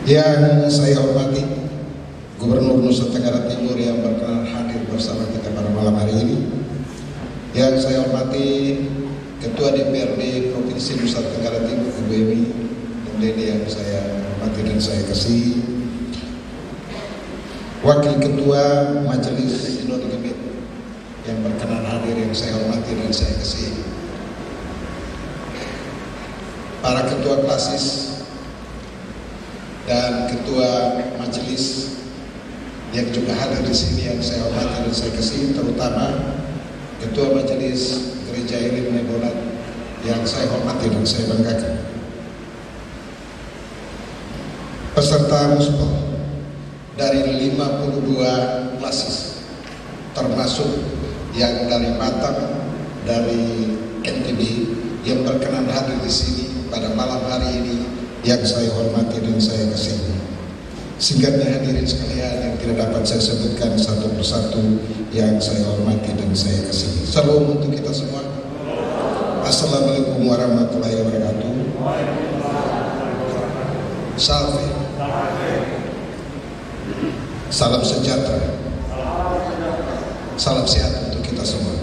Yang saya hormati Gubernur Nusa Tenggara Timur yang berkenan hadir bersama kita pada malam hari ini. Yang saya hormati Ketua DPRD Provinsi Nusa Tenggara Timur Ibu Emi dan Dede yang saya hormati dan saya kasihi. Wakil Ketua Majelis Sinode Gemit yang berkenan hadir yang saya hormati dan saya kasihi. Para ketua klasis dan ketua majelis yang juga hadir di sini yang saya hormati dan saya kasihi, terutama ketua majelis Gereja Elim Donat yang saya hormati dan saya banggakan. Peserta muspel dari 52 klasis, termasuk yang dari Batam, dari NTB yang berkenan hadir di sini pada malam hari ini yang saya hormati dan saya kasihi. Singkatnya hadirin sekalian yang tidak dapat saya sebutkan satu persatu yang saya hormati dan saya kasihi. Salam untuk kita semua. Assalamualaikum warahmatullahi wabarakatuh. Salve. Salam sejahtera. Salam sehat untuk kita semua.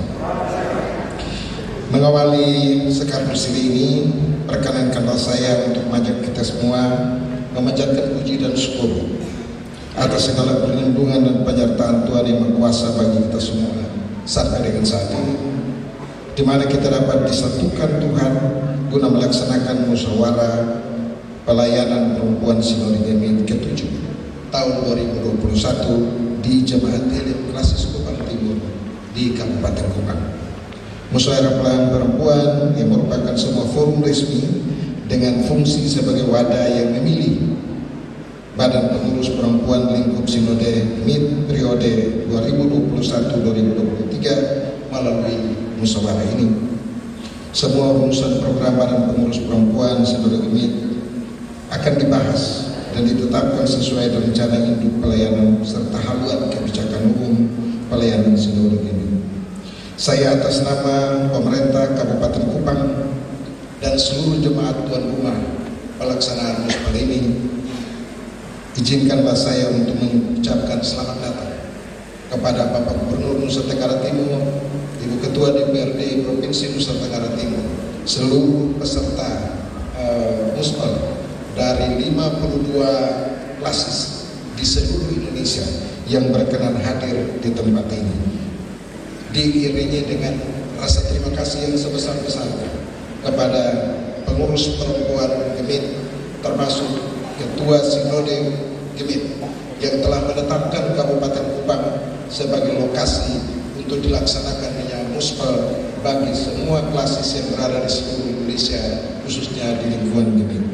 Mengawali sekar bersih ini, perkenankanlah saya untuk mengajak kita semua memanjatkan puji dan syukur atas segala perlindungan dan penyertaan Tuhan yang berkuasa bagi kita semua sampai dengan saat ini, di mana kita dapat disatukan Tuhan guna melaksanakan musyawarah pelayanan perempuan Sinode Gemit ke-7 tahun 2021 di Jemaat Elim Klasis Kupang Timur di Kabupaten Kupang. Musyawarah pelayanan perempuan yang merupakan sebuah forum resmi dengan fungsi sebagai wadah yang memilih Badan Pengurus Perempuan Lingkup Sinode Gemit periode 2021-2023 melalui musyawarah ini. Semua rumusan program Badan Pengurus Perempuan Sinode Gemit akan dibahas dan ditetapkan sesuai rencana induk pelayanan serta haluan kebijakan umum pelayanan Sinode Gemit. Saya atas nama pemerintah Kabupaten Kupang dan seluruh jemaat tuan rumah pelaksanaan muspel ini, izinkanlah saya untuk mengucapkan selamat datang kepada Bapak Gubernur Nusa Tenggara Timur, Ibu Ketua DPRD Provinsi Nusa Tenggara Timur, seluruh peserta muspel dari 52 klasis di seluruh Indonesia yang berkenan hadir di tempat ini. Diiringi dengan rasa terima kasih yang sebesar-besarnya kepada pengurus perempuan Gemit, termasuk Ketua Sinode Gemit yang telah menetapkan Kabupaten Kupang sebagai lokasi untuk dilaksanakannya muspel bagi semua klasis yang berada di seluruh Indonesia, khususnya di lingkungan Gemit.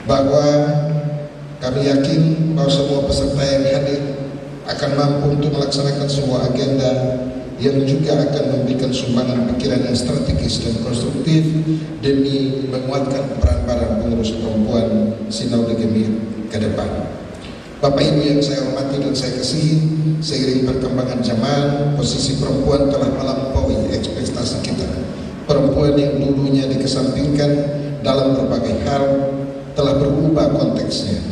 Bahwa kami yakin bahwa semua peserta yang hadir akan mampu untuk melaksanakan sebuah agenda yang juga akan memberikan sumbangan pikiran yang strategis dan konstruktif demi menguatkan peran para pengurus perempuan Sinode Gemit ke depan. Bapak Ibu yang saya hormati dan saya kasihi, seiring perkembangan zaman, posisi perempuan telah melampaui ekspektasi kita. Perempuan yang dulunya dikesampingkan dalam berbagai hal telah berubah konteksnya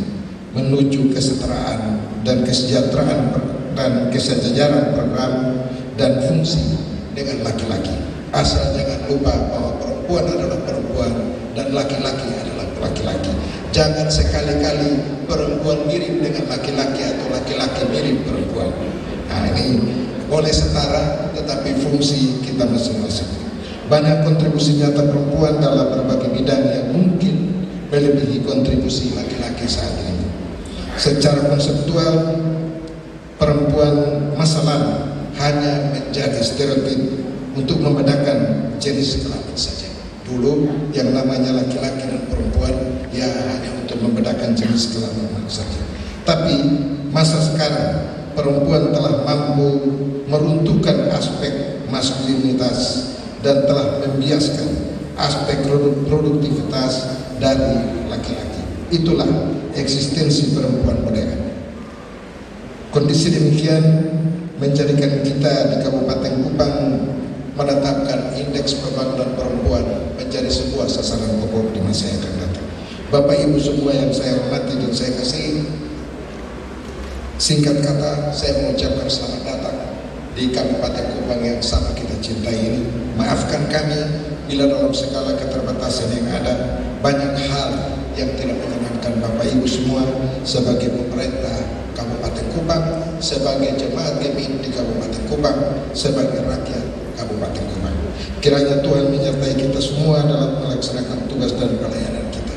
menuju kesetaraan dan kesejahteraan dan kesejajaran program dan fungsi dengan laki-laki. Asal jangan lupa bahwa perempuan adalah perempuan dan laki-laki adalah laki-laki. Jangan sekali-kali perempuan mirip dengan laki-laki atau laki-laki mirip perempuan. Nah, ini boleh setara tetapi fungsi kita masing-masing. Banyak kontribusi nyata perempuan dalam berbagai bidang yang mungkin melebihi kontribusi laki-laki saat ini. Secara konseptual, perempuan masa lalu hanya menjadi stereotip untuk membedakan jenis kelamin saja. Dulu yang namanya laki-laki dan perempuan ya hanya untuk membedakan jenis kelamin saja. Tapi masa sekarang perempuan telah mampu meruntuhkan aspek maskulinitas dan telah membiaskan aspek produktivitas dari laki-laki. Itulah eksistensi perempuan modern. Kondisi demikian menjadikan kita di Kabupaten Kupang menetapkan indeks pembangunan perempuan menjadi sebuah sasaran pokok di masa yang akan datang. Bapak Ibu semua yang saya hormati dan saya kasihi, singkat kata saya mengucapkan selamat datang di Kabupaten Kupang yang sama kita cintai ini. Maafkan kami bila dalam segala keterbatasan yang ada banyak hal yang tidak menyenangkan Bapak Ibu semua sebagai pemerintah Kabupaten Kupang, sebagai jemaat GMI di Kabupaten Kupang, sebagai rakyat Kabupaten Kupang. Kiranya Tuhan menyertai kita semua dalam melaksanakan tugas dan pelayanan kita.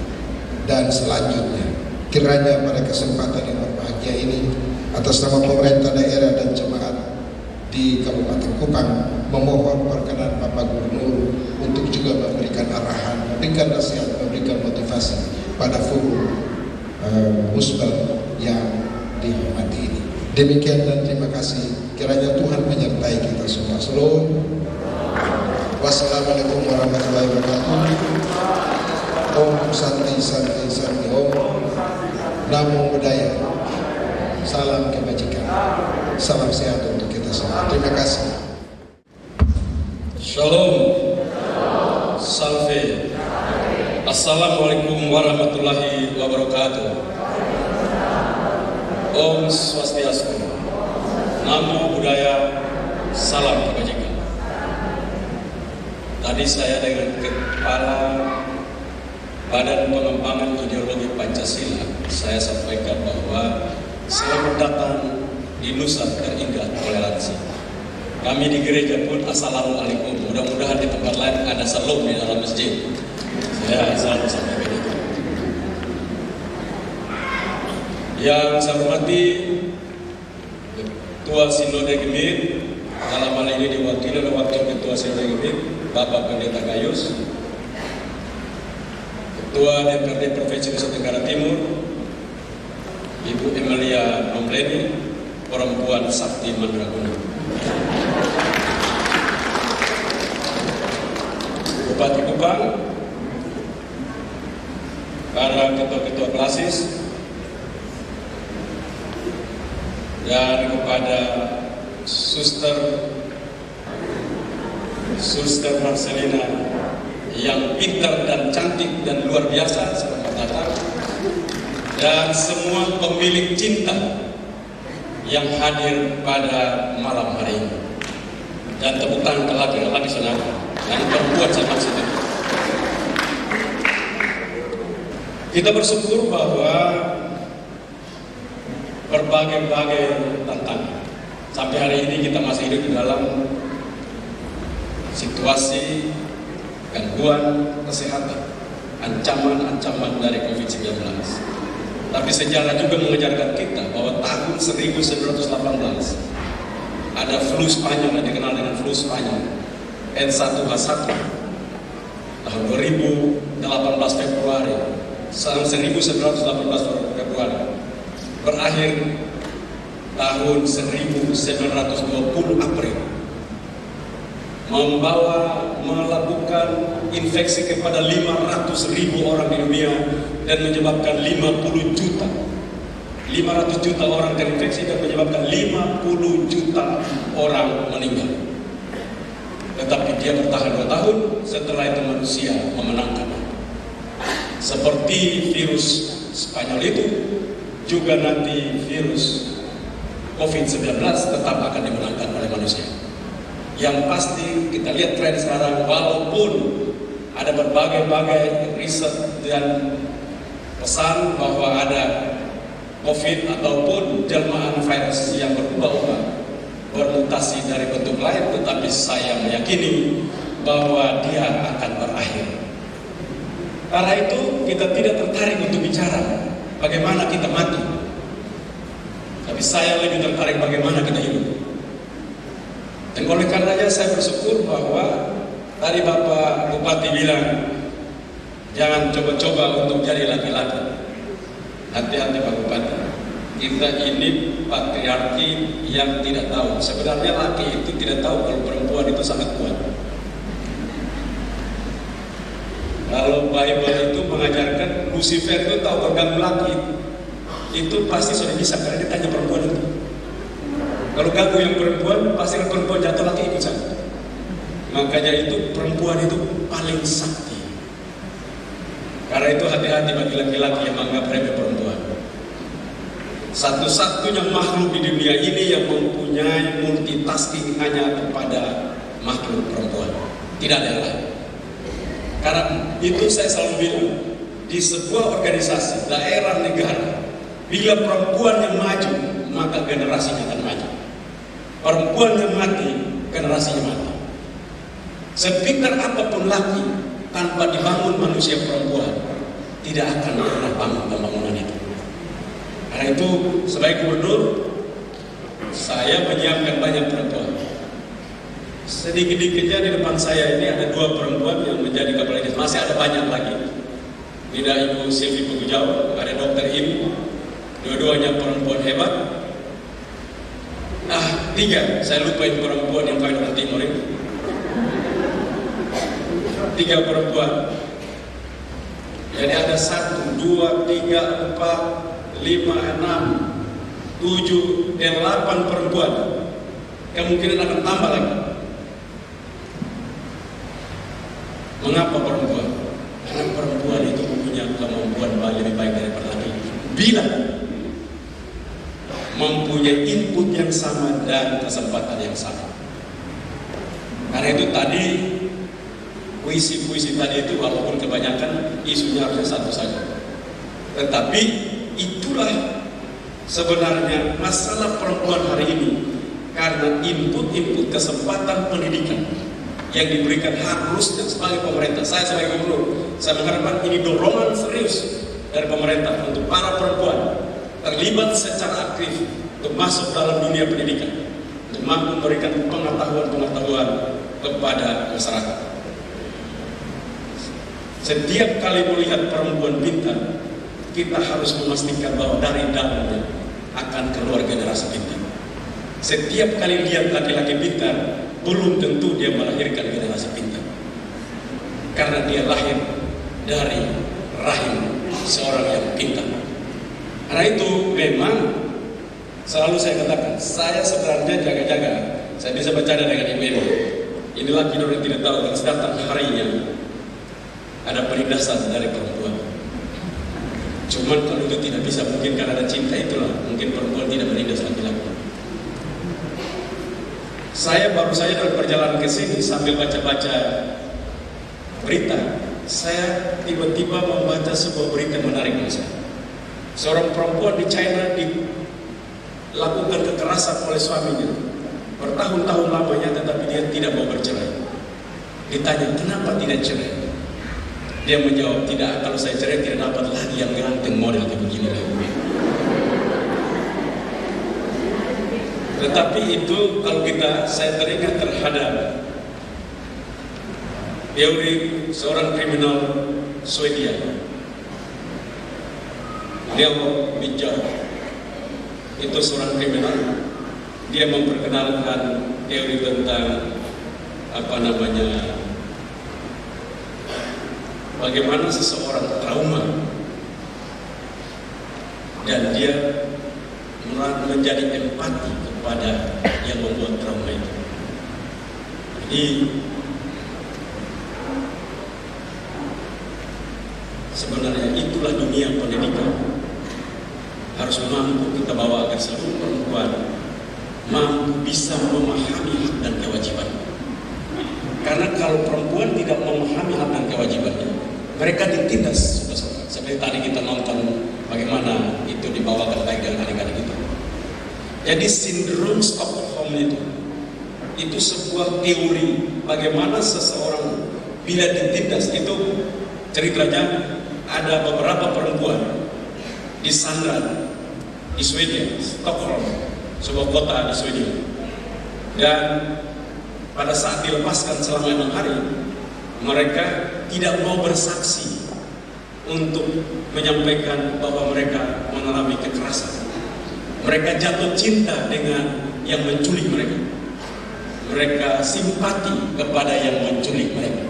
Dan selanjutnya, kiranya pada kesempatan yang berbahagia ini, atas nama pemerintah daerah dan jemaat di Kabupaten Kupang, memohon perkenan Bapak Gubernur untuk juga memberikan arahan, memberikan nasihat, memberikan motivasi pada forum musbel yang dihormati ini. Demikian dan terima kasih. Kiranya Tuhan menyertai kita semua. Shalom. Wassalamualaikum warahmatullahi wabarakatuh. Om Santi Santi Santi Om. Namo Buddhaya. Salam kebajikan. Salam sehat untuk kita semua. Terima kasih. Shalom. Salve. Assalamualaikum warahmatullahi wabarakatuh. Om Swastiastu. Namo Buddhaya. Salam kebajikan. Tadi saya dengan Kepala Badan Pengembangan Ideologi Pancasila, saya sampaikan bahwa selamat datang di Nusa Terindah Toleransi. Kami di gereja pun Assalamualaikum. Mudah-mudahan di tempat lain ada salam di dalam masjid. Saya selalu sampaikan itu. Yang saya hormati Ketua Sinode Gemir, dalam hal ini diwakili oleh Wakil Ketua Sinode Gemir, Bapak Pendeta Gayus, Ketua DPRD Provinsi Nusa Tenggara Timur, Ibu Emilia Nomleni, perempuan sakti Mandraguna, Bupati Kupang, para ketua-ketua klasis, dan kepada Suster Marcelina yang pintar dan cantik dan luar biasa, selamat datang. Dan semua pemilik cinta yang hadir pada malam hari ini. Dan tepuk tangan ke laki-laki sana yang berbuat sama situ. Kita bersyukur bahwa berbagai-bagai tantangan sampai hari ini kita masih hidup di dalam situasi gangguan kesehatan, ancaman-ancaman dari COVID-19. Tapi sejarah juga mengajarkan kita bahwa tahun 1918 ada flu Spanyol yang dikenal dengan flu Spanyol N1H1. Tahun 2018 Februari, tahun 1918 Februari, berakhir tahun 1920 April, melakukan infeksi kepada 500.000 orang di dunia dan menyebabkan 500 juta orang terinfeksi dan menyebabkan 50 juta orang meninggal. Tetapi dia bertahan 2 tahun, setelah itu manusia memenangkan. Seperti virus Spanyol itu, juga nanti virus COVID-19 tetap akan dimenangkan oleh manusia. Yang pasti kita lihat tren sekarang, walaupun ada berbagai riset dan pesan bahwa ada COVID ataupun jelmaan virus yang berubah-ubah, bermutasi dari bentuk lain, tetapi saya meyakini bahwa dia akan berakhir. Karena itu kita tidak tertarik untuk bicara bagaimana kita mati, tapi saya lebih tertarik bagaimana kita hidup. Dan oleh karenanya saya bersyukur bahwa tadi Bapak Bupati bilang jangan coba-coba untuk jadi laki-laki. Hati-hati Pak Bupati, kita ini patriarki yang tidak tahu. Sebenarnya laki itu tidak tahu kalau perempuan itu sangat kuat. Kalau Bible itu mengajarkan Lucifer itu tahu bergabung laki, itu pasti sudah bisa karena dia tanya perempuan itu. Kalau ganggu yang perempuan, pasti perempuan jatuh, laki ikut saja. Makanya itu perempuan itu paling sakti. Karena Karena itu hati-hati bagi laki-laki yang menganggap remeh perempuan. Satu-satunya makhluk di dunia ini yang mempunyai multitasking hanya kepada makhluk perempuan, tidak ada yang lain. Karena itu saya selalu bilang, di sebuah organisasi, daerah, negara, bila perempuan yang maju, maka generasinya akan maju. Perempuan yang mati, generasinya mati. Sepintar apapun laki, tanpa dibangun manusia perempuan, tidak akan pernah bangun pembangunan itu. Karena itu sebagai gubernur, saya menyiapkan banyak perempuan. Sedikit-dikitnya di depan saya ini ada 2 perempuan yang menjadi kepala desa. Masih ada banyak lagi. Tidak Ibu Silvi Pugujau, ada Dr. Im, dua-duanya perempuan hebat. 3, saya lupa yang perempuan yang paling orang timur ini. 3 perempuan. Jadi ada 1, 2, 3, 4, 5, 6, 7, 8 perempuan. Kemungkinan akan tambah lagi. Mengapa perempuan? Karena perempuan itu punya kemampuan lebih baik daripada laki-laki. Bila mempunyai input yang sama dan kesempatan yang sama. Karena itu tadi puisi-puisi tadi itu walaupun kebanyakan isunya harusnya satu saja, tetapi itulah sebenarnya masalah perempuan hari ini. Karena input kesempatan pendidikan yang diberikan harusnya sebagai pemerintah, saya sebagai gubernur, saya mengharapkan ini dorongan serius dari pemerintah untuk para perempuan terlibat secara aktif untuk masuk dalam dunia pendidikan, untuk memberikan pengetahuan kepada masyarakat. Setiap kali melihat perempuan pintar, kita harus memastikan bahwa dari dalamnya akan keluar generasi pintar. Setiap kali lihat laki-laki pintar, belum tentu dia melahirkan generasi pintar, karena dia lahir dari rahim seorang yang pintar. Karena itu memang selalu saya katakan, saya sebenarnya jaga-jaga. Saya bisa bercanda dengan ibu-ibu. Inilah kita yang tidak tahu, dan datang harinya ada penindasan dari perempuan. Cuman kalau itu tidak bisa, mungkin karena ada cinta itulah, mungkin perempuan tidak menindas laki-laki. Saya baru saja dalam perjalanan ke sini sambil baca-baca berita, saya tiba-tiba membaca sebuah berita menarik menurut saya. Seorang perempuan di China dilakukan kekerasan oleh suaminya bertahun-tahun lamanya, tetapi dia tidak mau bercerai. Ditanya, kenapa tidak cerai? Dia menjawab, tidak, kalau saya cerai tidak dapat lagi yang ganteng model kayak begini lagi. Tetapi itu kalau saya teringat terhadap teori seorang kriminal Swedia, Leo Bijar. Itu seorang kriminal. Dia memperkenalkan teori tentang bagaimana seseorang trauma dan dia menjadi empati kepada yang membuat trauma itu. Jadi sebenarnya itulah dunia pendidikan. Harus mampu kita bawa agar seluruh perempuan mampu bisa memahami hak dan kewajiban. Karena kalau perempuan tidak memahami hak dan kewajibannya, mereka ditindas. Seperti tadi kita nonton bagaimana itu dibawakan baik dengan adik-adik itu. Jadi sindrom Stockholm itu sebuah teori bagaimana seseorang bila ditindas. Itu ceritanya ada beberapa perempuan disandra di Swedia, Stockholm, sebuah kota di Swedia. Dan pada saat dilepaskan selama 6 hari, mereka tidak mau bersaksi untuk menyampaikan bahwa mereka mengalami kekerasan. Mereka jatuh cinta dengan yang menculik mereka. Mereka simpati kepada yang menculik mereka.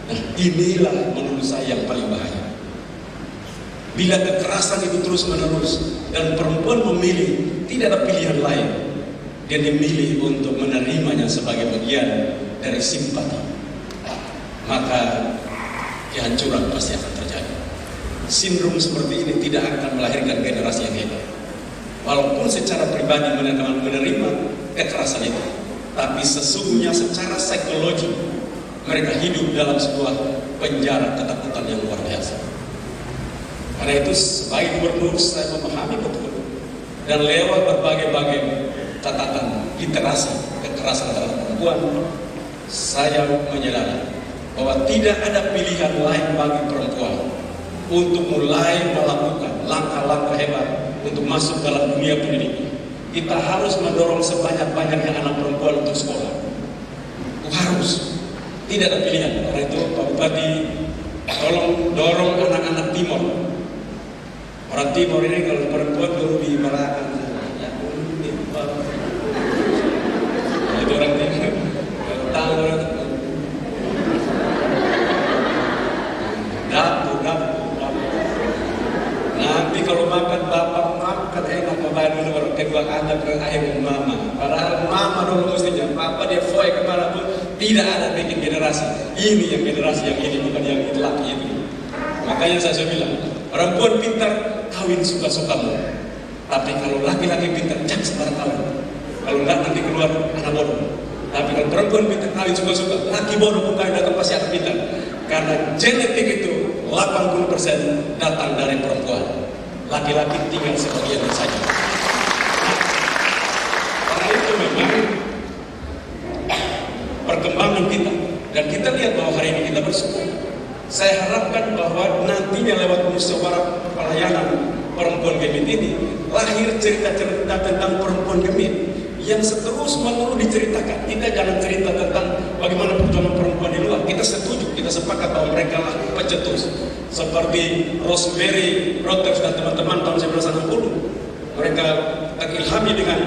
Nah, inilah menurut saya yang paling bahaya. Bila kekerasan itu terus menerus dan perempuan memilih, tidak ada pilihan lain, dia memilih untuk menerimanya sebagai bagian dari simpati, maka kehancuran pasti akan terjadi. sindrom seperti ini tidak akan melahirkan generasi yang hebat. Walaupun secara pribadi menerima kekerasan itu, tapi sesungguhnya secara psikologi mereka hidup dalam sebuah penjara ketakutan yang luar biasa. Karena itu sebagai gubernur saya memahami betul dan lewat berbagai catatan literasi kekerasan terhadap perempuan, saya menyadari bahwa tidak ada pilihan lain bagi perempuan untuk mulai melakukan langkah-langkah hebat untuk masuk dalam dunia pendidikan. Kita harus mendorong sebanyak-banyaknya anak perempuan untuk sekolah. Harus. Tidak ada pilihan. Karena itu Pak Bupati tolong dorong anak-anak Timor. Orang Timor ini kalau perempuan dulu di Malaka. Itu orang Timor. Tahu orang dapur. Nanti kalau makan bapak makan enak bapak dulu baru kedua anak terakhir mama. Padahal mama dulu mestinya papa dia foy kemana pun tidak ada bikin generasi. Ini yang generasi yang ini bukan yang laki itu. Makanya saya bilang perempuan pintar kawin suka-sukamu. Tapi kalau laki-laki pintar jangan sembarang kawin. Kalau enggak nanti keluar anak bodoh. Tapi kalau perempuan pintar kawin suka-suka, laki bodoh pun kawin datang pasti akan pintar. Karena genetik itu 80% datang dari perempuan. Laki-laki tinggal sebagian saja. Karena itu memang perkembangan kita. Dan kita lihat bahwa hari ini kita bersyukur. Saya harapkan bahwa nantinya lewat musyawarah pelayanan perempuan gemit ini lahir cerita-cerita tentang perempuan gemit yang seterus-menerus diceritakan. Kita jangan cerita tentang bagaimana perjuangan perempuan di luar. Kita setuju, kita sepakat bahwa mereka lah pencetus. Seperti Rosemary Rogers dan teman-teman tahun 1960. Mereka terilhami dengan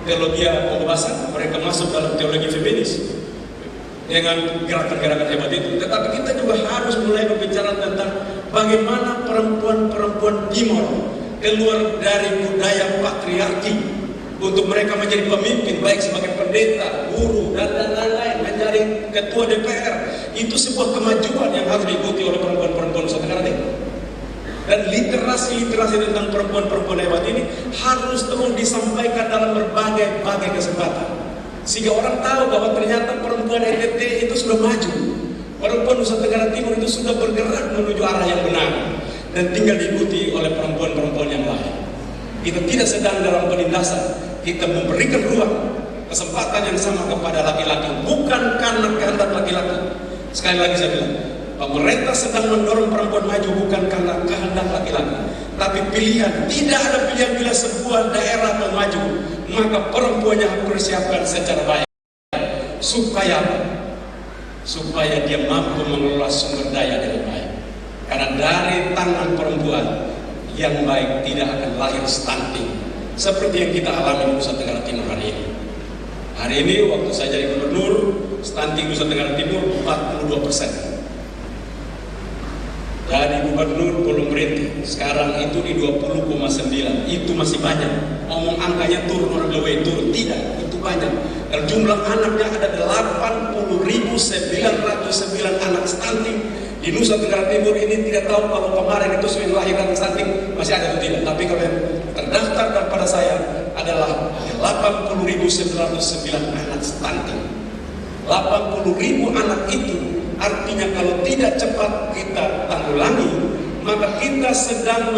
teologi pembebasan. Mereka masuk dalam teologi feminis dengan gerakan-gerakan hebat itu. Tetapi kita juga harus mulai berbicara tentang bagaimana perempuan-perempuan Timor keluar dari budaya patriarki untuk mereka menjadi pemimpin, baik sebagai pendeta, guru, dan lain-lain, menjadi ketua DPR. Itu sebuah kemajuan yang harus diikuti oleh perempuan-perempuan Nusa Tenggara Timur. Dan literasi tentang perempuan-perempuan hebat ini harus terus disampaikan dalam berbagai kesempatan. Sehingga orang tahu bahwa ternyata perempuan NTT itu sudah maju. Perempuan Nusa Tenggara Timur itu sudah bergerak menuju arah yang benar. Dan tinggal diikuti oleh perempuan-perempuan yang lain. Kita tidak sedang dalam penindasan. Kita memberikan ruang, kesempatan yang sama kepada laki-laki. Bukan karena kehendak laki-laki. Sekali lagi saya bilang, pemerintah sedang mendorong perempuan maju bukan karena kehendak laki-laki. Tapi pilihan, tidak ada pilihan bila sebuah daerah mau maju. Maka perempuannya harus persiapkan secara baik. Supaya dia mampu mengelola sumber daya dengan baik. Karena dari tangan perempuan yang baik tidak akan lahir stunting. Seperti yang kita alami di Nusa Tenggara Timur hari ini. Hari ini waktu saya jadi gubernur, stunting Nusa Tenggara Timur 42%. Jadi gubernur belum berhenti. Sekarang itu di 20,9. Itu masih banyak. Ngomong angkanya turun, orang lebih turun. Tidak, itu banyak. Dan jumlah anaknya ada 80.909 anak stunting di Nusa Tenggara Timur ini. Tidak tahu kalau kemarin itu sudah lahiran stunting masih ada atau tidak. Tapi kalau yang terdaftar kepada saya adalah 80.909 anak stunting. 80.000 anak itu artinya kalau tidak cepat kita tanggulangi, maka kita sedang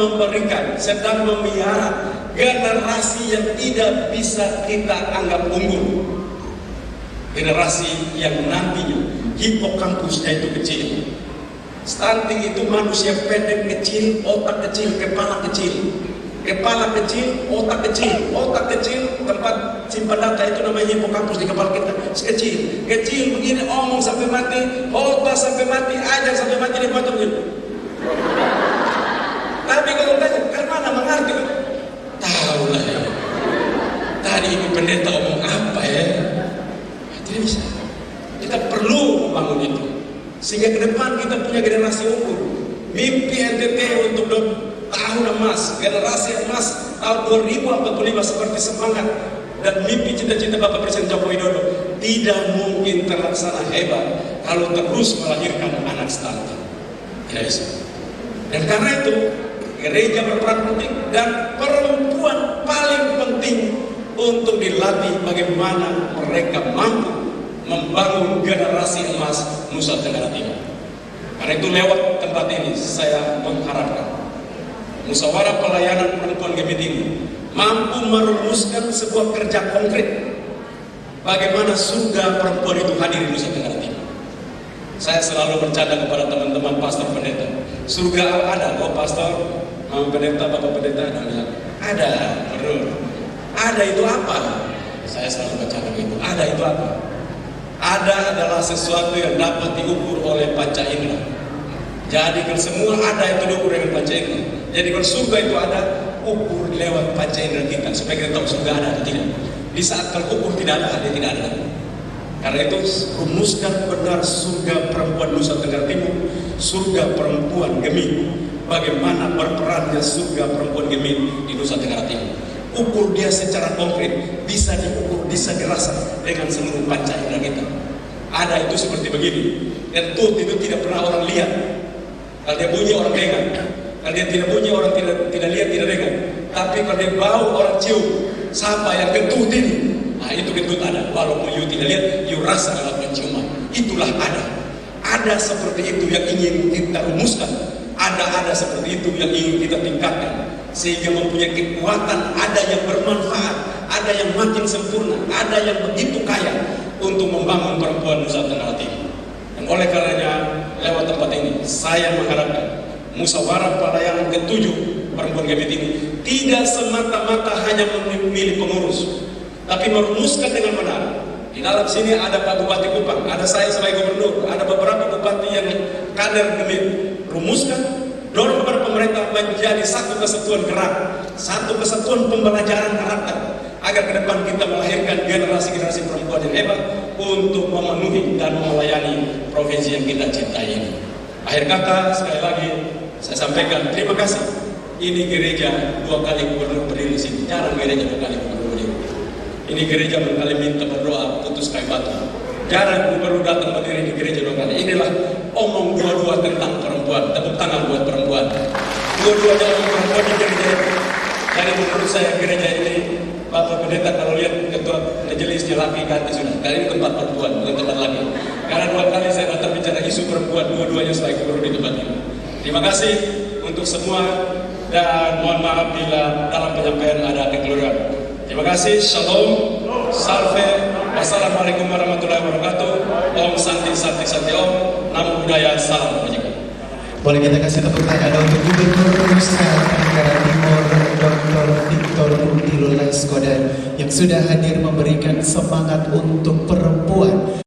memelihara generasi yang tidak bisa kita anggap unggul. Generasi yang nantinya hipokampusnya itu kecil. Stunting itu manusia pendek kecil, otak kecil, kepala kecil. Kepala kecil, otak kecil. Otak kecil, tempat simpan data itu namanya hipokampus di kepala kita. Kecil, kecil begini, omong sampai mati, otak sampai mati, ajar sampai mati, dia potong gitu. Tapi kalau tanya, kan mana mengerti? Tahu lah ya. Tadi ibu pendeta omong apa ya? Tidak bisa. Kita perlu membangun itu. Sehingga ke depan kita punya generasi unggul. Mimpi NTT untuk tahun emas, generasi emas tahun 2045 seperti semangat dan mimpi cita-cita Bapak Presiden Joko Widodo tidak mungkin terlaksana hebat kalau terus melahirkan anak stunting. Tidak bisa. Dan karena itu gereja berperan penting dan perempuan paling penting untuk dilatih bagaimana mereka mampu membangun generasi emas Nusa Tenggara Timur. Karena itu lewat tempat ini saya mengharapkan musyawarah pelayanan perempuan Gemit ini mampu merumuskan sebuah kerja konkret bagaimana surga perempuan itu hadir di Nusa Tenggara Timur. Saya selalu bercanda kepada teman-teman pastor pendeta, surga ada kok pastor, pendeta, bapak pendeta, ada, betul. Ada itu apa? Saya selalu bercanda begitu. Ada itu apa? Ada adalah sesuatu yang dapat diukur oleh panca indera. Jadi kalau semua ada itu diukur dengan panca indera. Jadi kalau surga itu ada, ukur lewat panca indera kita supaya kita tahu surga ada atau tidak. Di saat kalau ukur tidak ada, dia tidak ada. Karena itu rumuskan benar surga perempuan Nusa Tenggara Timur, surga perempuan Gemit. Bagaimana berperannya surga perempuan Gemit di Nusa Tenggara Timur. Ukur dia secara konkret, bisa diukur, bisa dirasa dengan seluruh panca indera kita. Ada itu seperti begini. Dan tut itu tidak pernah orang lihat. Kalau dia bunyi orang dengar. Kalau dia tidak bunyi orang tidak lihat, tidak dengar. Tapi kalau dia bau orang cium. Siapa yang kentut ini? Nah itu kentut ada. Walaupun you tidak lihat, you rasa lewat penciuman. Itulah ada. Ada seperti itu yang ingin kita rumuskan. Ada seperti itu yang ingin kita tingkatkan. Sehingga mempunyai kekuatan, ada yang bermanfaat, ada yang makin sempurna, ada yang begitu kaya untuk membangun perempuan Nusa Tenggara Timur. Dan oleh karenanya lewat tempat ini saya mengharapkan musyawarah pelayanan ke-7 perempuan Gemit ini tidak semata-mata hanya memilih pengurus, tapi merumuskan dengan benar. Di dalam sini ada Pak Bupati Kupang, ada saya sebagai gubernur, ada beberapa bupati yang kader Gemit. Rumuskan, dorong kepada pemerintah menjadi satu kesatuan gerak, satu kesatuan pembelajaran karakter, agar ke depan kita melahirkan generasi-generasi perempuan yang hebat untuk memenuhi dan melayani provinsi yang kita cintai ini. Akhir kata, sekali lagi saya sampaikan terima kasih. Ini gereja 2 kali gubernur berdiri di sini, jarang gereja 2 kali gubernur berdiri. Ini gereja berkali minta berdoa putus kayu batu. Jarang gubernur datang berdiri di gereja 2 kali. Inilah omong dua-dua tentang perempuan. Tepuk tangan buat perempuan. Dua-duanya omong perempuan di gereja ini. Jadi menurut saya gereja ini, Bapak Pendeta kalau lihat ketua majelisnya laki ganti sudah. Kali ini tempat perempuan, bukan tempat laki. Karena 2 kali saya datang bicara isu perempuan, dua-duanya sebagai gubernur di tempat ini. Terima kasih untuk semua dan mohon maaf bila dalam penyampaian ada kekeliruan. Terima kasih. Shalom. Salve. Wassalamualaikum warahmatullahi wabarakatuh. Om Santi Santi Santi Om. Namo Buddhaya. Salam kebajikan. Boleh kita kasih tepuk tangan untuk Gubernur Nusa Tenggara Timur Dr. Victor Rutilulaskoda yang sudah hadir memberikan semangat untuk perempuan.